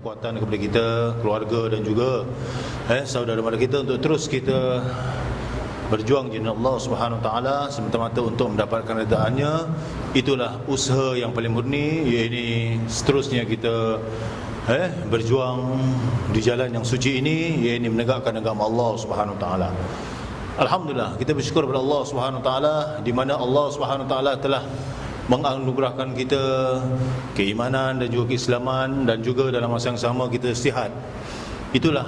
kekuatan kepada kita, keluarga dan juga saudara mara kita untuk terus kita berjuang di jalan Allah Subhanahu Wa Taala semata-mata untuk mendapatkan redaannya. Itulah usaha yang paling murni, iaitu seterusnya kita berjuang di jalan yang suci ini, iaitu menegakkan agama Allah Subhanahu Wa Taala. Alhamdulillah, kita bersyukur kepada Allah Subhanahu Wa Taala di mana Allah Subhanahu Wa Taala telah menganugerahkan kita keimanan dan juga keislaman, dan juga dalam masa yang sama kita sihat. Itulah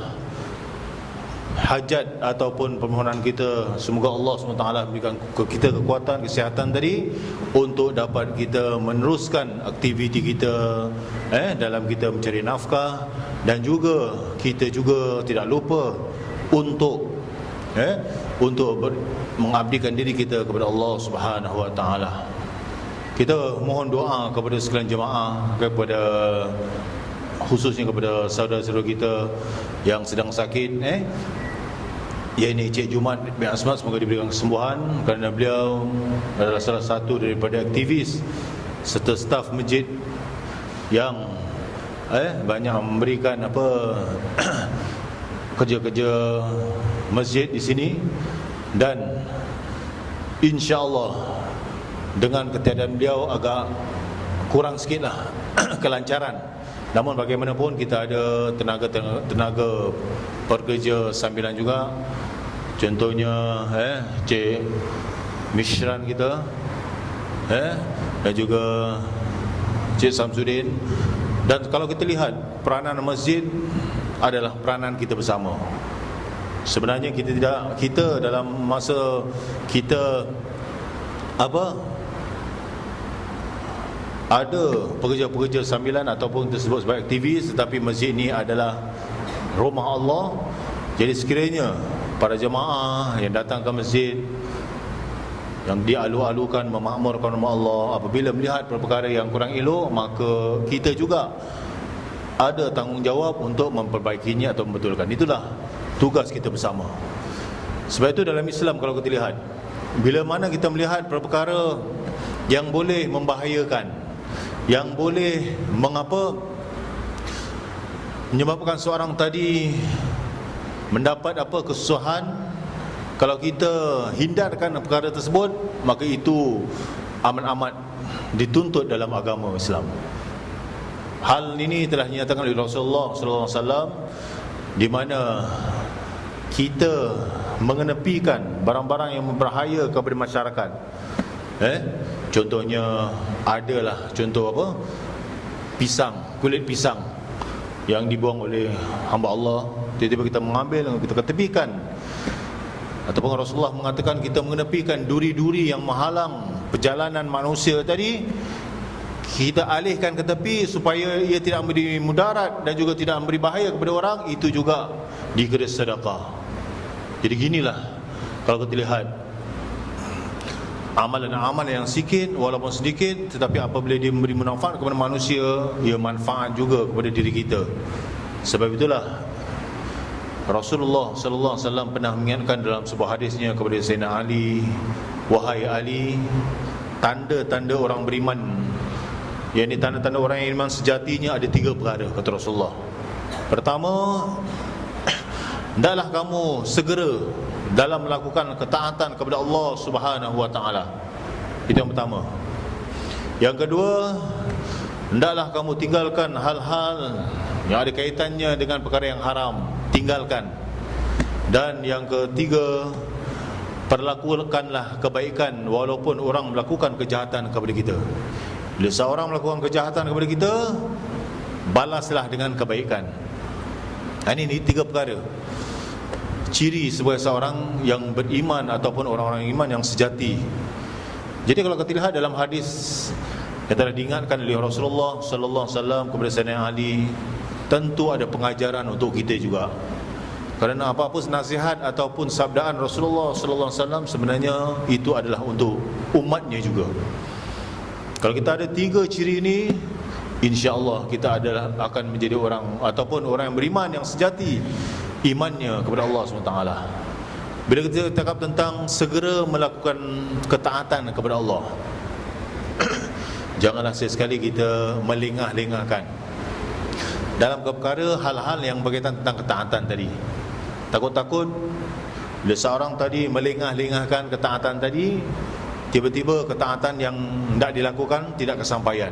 hajat ataupun permohonan kita, semoga Allah SWT berikan kita kekuatan, kesihatan tadi untuk dapat kita meneruskan aktiviti kita dalam kita mencari nafkah, dan juga kita juga tidak lupa untuk mengabdikan diri kita kepada Allah Subhanahu Wa Taala. Kita mohon doa kepada sekalian jemaah, kepada khususnya kepada saudara-saudara kita yang sedang sakit, iaitu Cik Jumat bin Asmat, semoga diberikan kesembuhan, kerana beliau adalah salah satu daripada aktivis serta staf masjid yang banyak memberikan kerja-kerja masjid di sini, dan insya-Allah dengan ketiadaan beliau agak kurang sikitlah kelancaran. Namun bagaimanapun kita ada tenaga pekerja sambilan juga. Contohnya Cik Mishran kita, dan juga Cik Samsudin. Dan kalau kita lihat, peranan masjid adalah peranan kita bersama. Sebenarnya kita dalam masa kita ada pekerja-pekerja sambilan ataupun tersebut sebagai aktivis, tetapi masjid ini adalah rumah Allah. Jadi sekiranya para jemaah yang datang ke masjid, yang dialu-alukan memakmurkan rumah Allah, apabila melihat perkara yang kurang elok, maka kita juga ada tanggungjawab untuk memperbaikinya atau membetulkan. Itulah tugas kita bersama. Sebab itu dalam Islam, kalau kita lihat, bila mana kita melihat perkara yang boleh membahayakan, yang boleh menyebabkan seorang tadi mendapat kesusahan, kalau kita hindarkan perkara tersebut, maka itu amat-amat dituntut dalam agama Islam. Hal ini telah dinyatakan oleh Rasulullah sallallahu alaihi wasallam, di mana kita mengenepikan barang-barang yang berbahaya kepada masyarakat. Contohnya adalah pisang, kulit pisang yang dibuang oleh hamba Allah, tiba-tiba kita mengambil dan kita ketepikan. Ataupun Rasulullah mengatakan kita mengenepikan duri-duri yang menghalang perjalanan manusia tadi, kita alihkan ke tepi supaya ia tidak memberi mudarat dan juga tidak memberi bahaya kepada orang. Itu juga dikira sedekah. Jadi ginilah, kalau kita lihat amalan-amalan yang sikit walaupun sedikit, tetapi apabila dia memberi manfaat kepada manusia, ia manfaat juga kepada diri kita. Sebab itulah Rasulullah sallallahu alaihi wasallam pernah mengingatkan dalam sebuah hadisnya kepada Sayyidina Ali, wahai Ali, tanda-tanda orang beriman, yakni tanda-tanda orang yang iman sejatinya ada 3 perkara, kata Rasulullah. Pertama, hendaklah kamu segera dalam melakukan ketaatan kepada Allah Subhanahu Wa Taala. Itu yang pertama. Yang kedua, hendaklah kamu tinggalkan hal-hal yang ada kaitannya dengan perkara yang haram, tinggalkan. Dan yang ketiga, perlakukanlah kebaikan walaupun orang melakukan kejahatan kepada kita. Bila seorang melakukan kejahatan kepada kita, balaslah dengan kebaikan. Ini 3 perkara ciri sebagai seorang yang beriman ataupun orang-orang iman yang sejati. Jadi kalau kita lihat dalam hadis yang telah diingatkan oleh Rasulullah sallallahu alaihi wasallam kepada Sayyidina Ali, tentu ada pengajaran untuk kita juga. Kerana apa-apa nasihat ataupun sabdaan Rasulullah sallallahu alaihi wasallam sebenarnya itu adalah untuk umatnya juga. Kalau kita ada 3 ciri ini, insya-Allah kita akan menjadi orang ataupun orang yang beriman yang sejati imannya kepada Allah SWT. Bila kita cakap tentang segera melakukan ketaatan kepada Allah, janganlah sekali kita melengah-lengahkan. dalam perkara hal-hal yang berkaitan tentang ketaatan tadi. Takut-takut bila seorang tadi melengah-lengahkan ketaatan tadi, tiba-tiba ketaatan yang tidak dilakukan tidak kesampaian.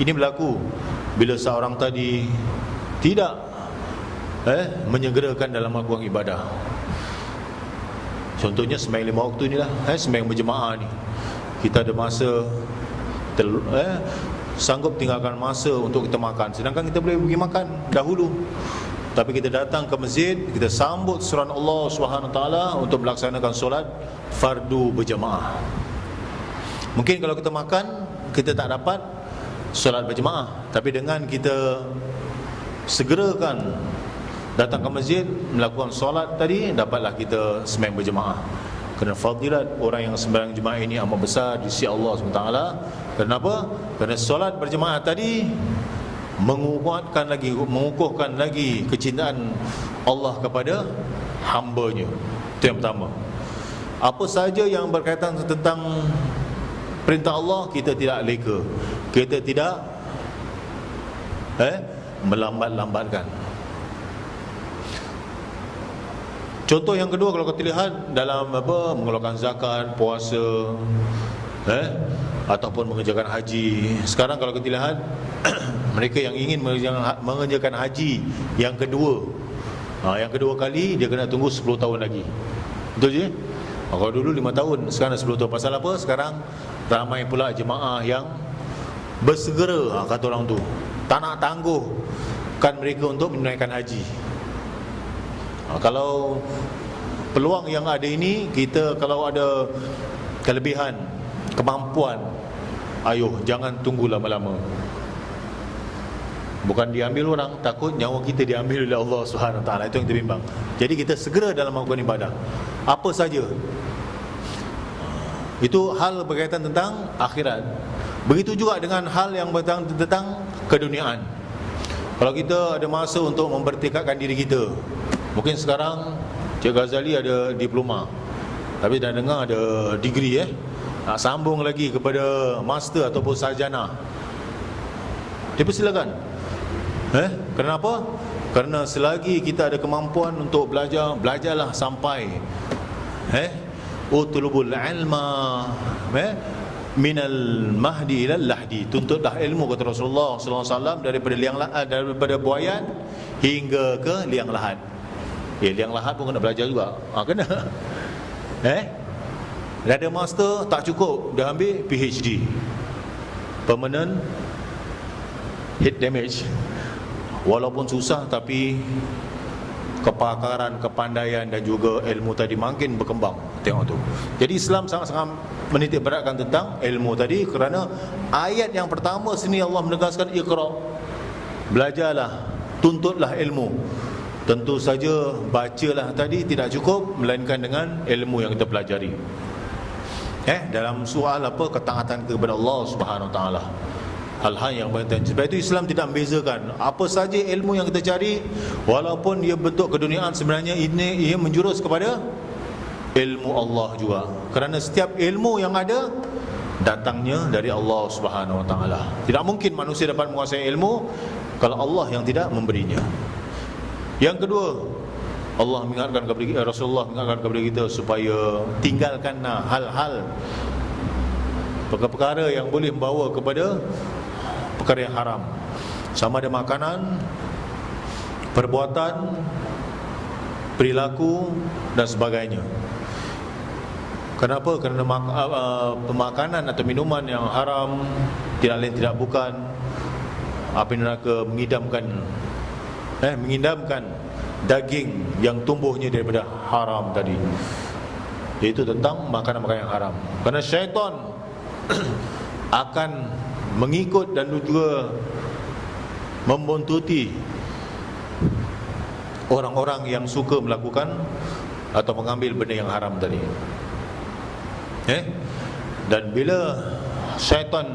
Ini berlaku bila seorang tadi tidak menyegerakan dalam melakukan ibadah. Contohnya sembahyang 5 waktu ni lah, sembahyang berjemaah ni. Kita ada masa sanggup tinggalkan masa untuk kita makan, sedangkan kita boleh pergi makan dahulu. Tapi kita datang ke masjid, kita sambut suruhan Allah SWT untuk melaksanakan solat fardu berjemaah. Mungkin kalau kita makan, kita tak dapat solat berjemaah, tapi dengan kita segerakan datang ke masjid, melakukan solat tadi, dapatlah kita sembahyang berjemaah. Kerana fadilat orang yang sembahyang jemaah ini amat besar di sisi Allah SWT. Kenapa? Kerana solat berjemaah tadi mengukuhkan lagi kecintaan Allah kepada hamba-Nya. Itu yang pertama. Apa sahaja yang berkaitan tentang perintah Allah, kita tidak leka, kita tidak melambat-lambatkan. Contoh yang kedua, kalau kita lihat dalam mengeluarkan zakat, puasa, ataupun mengerjakan haji. Sekarang kalau kita lihat mereka yang ingin mengerjakan haji yang kedua, yang kedua kali, dia kena tunggu 10 tahun lagi. Betul je? Kalau dulu 5 tahun, sekarang 10 tahun. Pasal apa? Sekarang ramai pula jemaah yang bersegera, kata orang tu, tak nak tangguhkan mereka untuk menunaikan haji. Kalau peluang yang ada ini, kita kalau ada kelebihan, kemampuan, ayuh, jangan tunggu lama-lama. Bukan diambil orang, takut nyawa kita diambil oleh Allah SWT. Itu yang kita bimbang. Jadi kita segera dalam melakukan ibadah, apa saja. Itu hal berkaitan tentang akhirat. Begitu juga dengan hal yang berkaitan tentang keduniaan. Kalau kita ada masa untuk mempertingkatkan diri kita, mungkin sekarang Cik Ghazali ada diploma, tapi dah dengar ada degree, nak sambung lagi kepada master ataupun sarjana, dipersilakan. Kenapa? Kerana selagi kita ada kemampuan untuk belajar, belajarlah sampai utlubul ilma minal mahdi ilal lahdi. Tuntutlah ilmu, kata Rasulullah SAW, daripada buayan hingga ke liang lahat. Liang lahat pun kena belajar juga. Kena. Dah ada master tak cukup, dah ambil PhD, permanent head damage. Walaupun susah, tapi kepakaran, kepandaian dan juga ilmu tadi makin berkembang. Tengok tu. Jadi Islam sangat-sangat menitik beratkan tentang ilmu tadi, kerana ayat yang pertama sini Allah menegaskan iqra, belajarlah, tuntutlah ilmu. Tentu saja bacalah tadi tidak cukup, melainkan dengan ilmu yang kita pelajari. Dalam soal ketaatan kepada Allah Subhanahu Wa Taala, hal-hal yang berkaitan. Sebab itu Islam tidak membezakan apa saja ilmu yang kita cari, walaupun ia bentuk keduniaan, sebenarnya ia menjurus kepada ilmu Allah juga. Kerana setiap ilmu yang ada datangnya dari Allah Subhanahu Wa Taala. Tidak mungkin manusia dapat menguasai ilmu kalau Allah yang tidak memberinya. Yang kedua, Allah mengingatkan kepada kita, Rasulullah mengingatkan kepada kita supaya tinggalkan hal-hal, perkara-perkara yang boleh membawa kepada perkara yang haram, sama ada makanan, perbuatan, perilaku dan sebagainya. Kenapa? Kerana pemakanan atau minuman yang haram tidak lain tidak bukan api neraka mengidamkan daging yang tumbuhnya daripada haram tadi, iaitu tentang makanan-makanan yang haram. Kerana syaitan akan mengikut dan juga membuntuti orang-orang yang suka melakukan atau mengambil benda yang haram tadi. Dan bila syaitan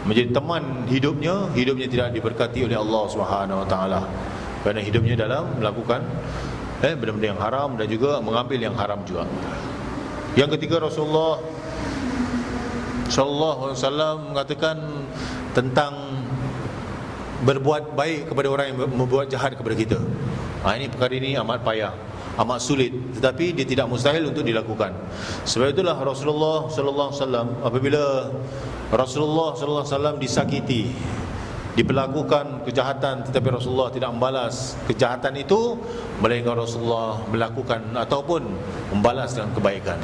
menjadi teman hidupnya tidak diberkati oleh Allah Subhanahu Wa Taala, kerana hidupnya dalam melakukan benda-benda yang haram dan juga mengambil yang haram juga. Yang ketiga, Rasulullah sallallahu alaihi wasallam mengatakan tentang berbuat baik kepada orang yang membuat jahat kepada kita. Ini perkara ini amat payah, amat sulit, tetapi dia tidak mustahil untuk dilakukan. Sebab itulah Rasulullah sallallahu alaihi wasallam, apabila Rasulullah sallallahu alaihi wasallam disakiti, diperlakukan kejahatan, tetapi Rasulullah tidak membalas kejahatan itu, melainkan Rasulullah melakukan ataupun membalas dengan kebaikan.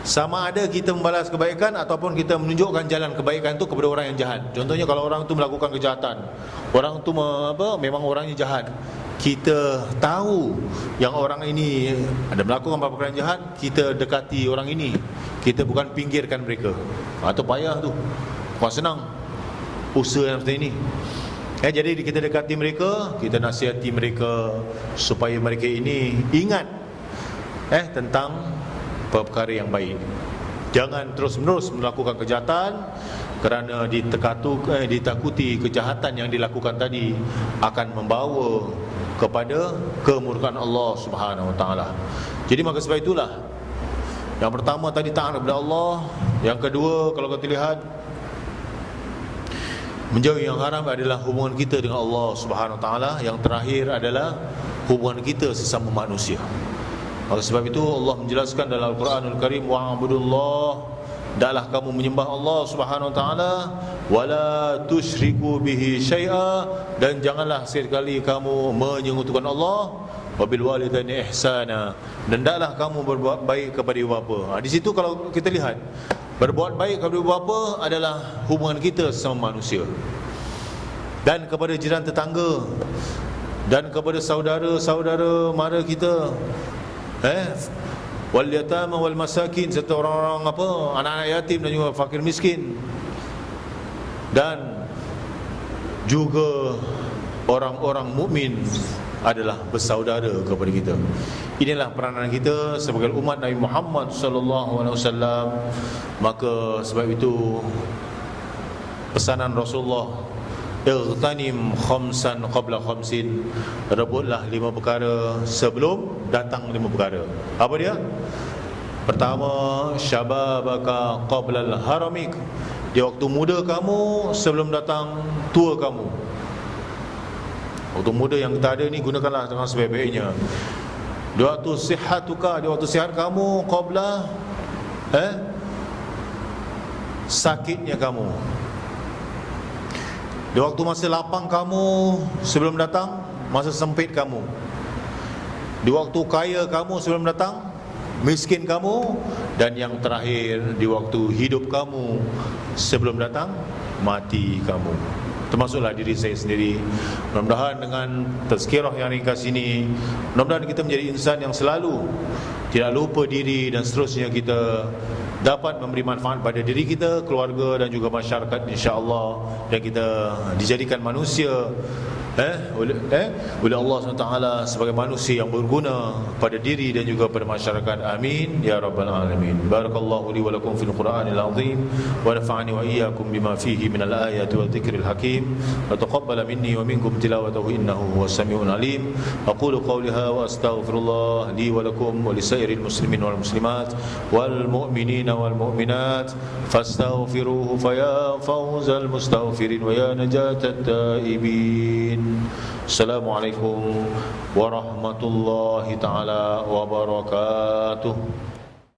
Sama ada kita membalas kebaikan ataupun kita menunjukkan jalan kebaikan itu kepada orang yang jahat. Contohnya kalau orang itu melakukan kejahatan, orang itu memang orangnya jahat, kita tahu yang orang ini ada melakukan perkara yang jahat, kita dekati orang ini, kita bukan pinggirkan mereka. Atau payah tu, bukan senang usaha yang seperti ini. Jadi kita dekati mereka, kita nasihati mereka supaya mereka ini ingat tentang perkara yang baik. Jangan terus-menerus melakukan kejahatan, kerana ditakuti kejahatan yang dilakukan tadi akan membawa kepada kemurkaan Allah Subhanahu Wa Taala. Jadi maka sebab itulah, yang pertama tadi taat kepada Allah, yang kedua kalau kita lihat menjauhi yang haram adalah hubungan kita dengan Allah Subhanahu Wa Taala, yang terakhir adalah hubungan kita sesama manusia. Oleh sebab itu Allah menjelaskan dalam Al-Quranul Karim, wa'budullah, hendaklah kamu menyembah Allah Subhanahu Wa Taala, wala tusyriku bihi syai'a, dan janganlah sekali kamu menyekutukan Allah, wabil walidaini ihsana, dan hendaklah kamu berbuat baik kepada ibu bapa. Di situ kalau kita lihat, berbuat baik kepada ibu bapa adalah hubungan kita sesama manusia, dan kepada jiran tetangga, dan kepada saudara-saudara mara kita, wal yatama wal masakin, serta orang-orang anak-anak yatim dan juga fakir miskin, dan juga orang-orang mukmin adalah bersaudara kepada kita. Inilah peranan kita sebagai umat Nabi Muhammad sallallahu alaihi wasallam. Maka sebab itu pesanan Rasulullah, Ightanim khamsan qabla khamsin, rebutlah 5 perkara sebelum datang 5 perkara. Apa dia? Pertama, syababaka qabla al-haramik, di waktu muda kamu sebelum datang tua kamu. Waktu muda yang kita ada ni gunakanlah dengan sebaik-baiknya. Di waktu sihatuka, di waktu sihat kamu, qabla sakitnya kamu. Di waktu masa lapang kamu sebelum datang masa sempit kamu. Di waktu kaya kamu sebelum datang miskin kamu. Dan yang terakhir, di waktu hidup kamu sebelum datang mati kamu. Termasuklah diri saya sendiri. Mudah-mudahan dengan tazkirah yang ringkas ini, mudah-mudahan kita menjadi insan yang selalu tidak lupa diri, dan seterusnya kita dapat memberi manfaat pada diri kita, keluarga dan juga masyarakat, insya-Allah, dan kita dijadikan manusia oleh Allah SWT sebagai manusia yang berguna pada diri dan juga pada masyarakat. Amin ya rabbal alamin. Barakallahu li wa lakum fil Qur'anil azim, wa nafa'ani wa iyyakum bima fihi minal ayati wa dzikril hakim, wa taqabbala minni wa minkum tilawatahu innahu huwas samiul alim. Aqulu qawli hadha wa astaghfirullah li wa lakum wa lisairil muslimin wal muslimat wal mu'minina wal mu'minat fastaghfiruhu fa ya fawzal mustaghfirin wa ya najatat taibin. Assalamualaikum warahmatullahi taala wabarakatuh.